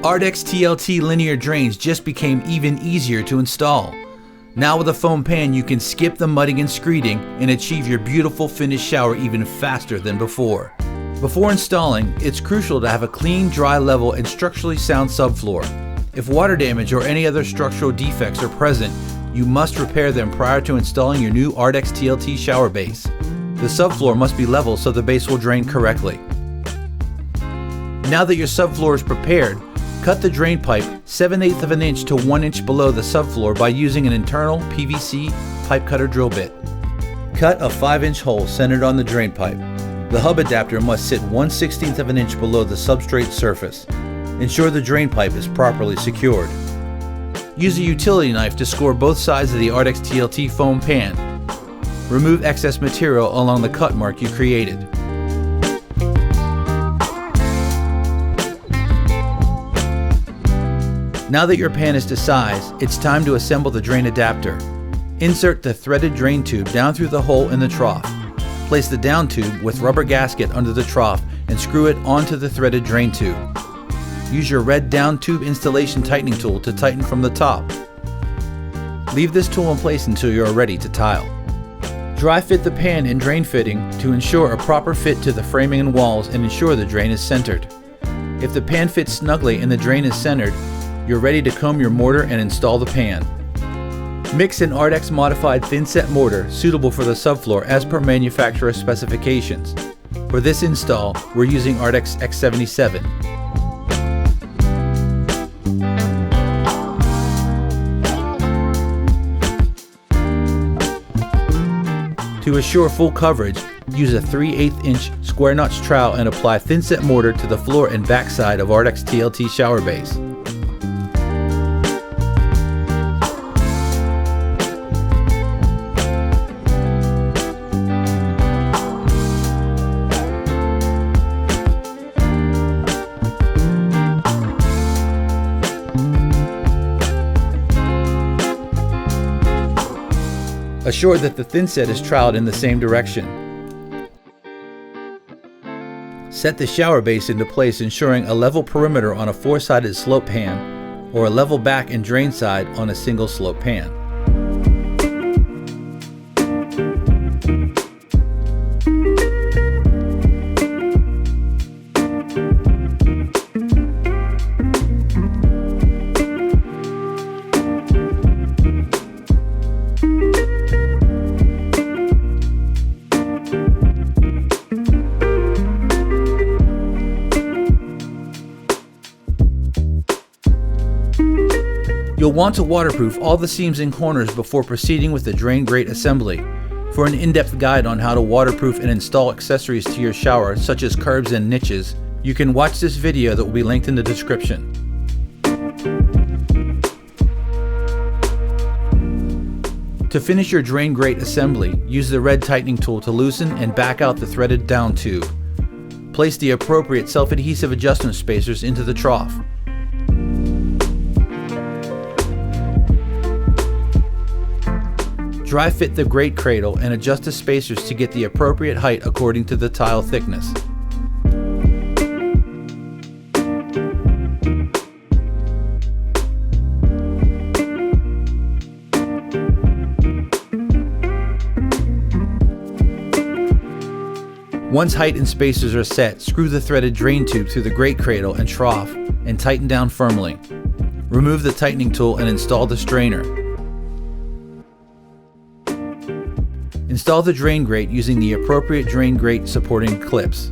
ARDEX TLT linear drains just became even easier to install. Now with a foam pan, you can skip the mudding and screeding and achieve your beautiful finished shower even faster than before. Before installing, it's crucial to have a clean, dry, level, and structurally sound subfloor. If water damage or any other structural defects are present, you must repair them prior to installing your new ARDEX TLT shower base. The subfloor must be level so the base will drain correctly. Now that your subfloor is prepared, cut the drain pipe 7/8 of an inch to 1 inch below the subfloor by using an internal PVC pipe cutter drill bit. Cut a 5-inch hole centered on the drain pipe. The hub adapter must sit 1/16 of an inch below the substrate surface. Ensure the drain pipe is properly secured. Use a utility knife to score both sides of the ARDEX TLT foam pan. Remove excess material along the cut mark you created. Now that your pan is to size, it's time to assemble the drain adapter. Insert the threaded drain tube down through the hole in the trough. Place the down tube with rubber gasket under the trough and screw it onto the threaded drain tube. Use your red down tube installation tightening tool to tighten from the top. Leave this tool in place until you are ready to tile. Dry fit the pan and drain fitting to ensure a proper fit to the framing and walls and ensure the drain is centered. If the pan fits snugly and the drain is centered, you're ready to comb your mortar and install the pan. Mix an ARDEX modified thin-set mortar suitable for the subfloor as per manufacturer specifications. For this install, we're using ARDEX X77. To assure full coverage, use a 3/8 inch square notch trowel and apply thin-set mortar to the floor and backside of ARDEX TLT shower base. Assure that the thinset is troweled in the same direction. Set the shower base into place, ensuring a level perimeter on a 4-sided slope pan or a level back and drain side on a single slope pan. You'll want to waterproof all the seams and corners before proceeding with the drain grate assembly. For an in-depth guide on how to waterproof and install accessories to your shower, such as curbs and niches, you can watch this video that will be linked in the description. To finish your drain grate assembly, use the red tightening tool to loosen and back out the threaded down tube. Place the appropriate self-adhesive adjustment spacers into the trough. Dry fit the grate cradle and adjust the spacers to get the appropriate height according to the tile thickness. Once height and spacers are set, screw the threaded drain tube through the grate cradle and trough and tighten down firmly. Remove the tightening tool and install the strainer. Install the drain grate using the appropriate drain grate supporting clips.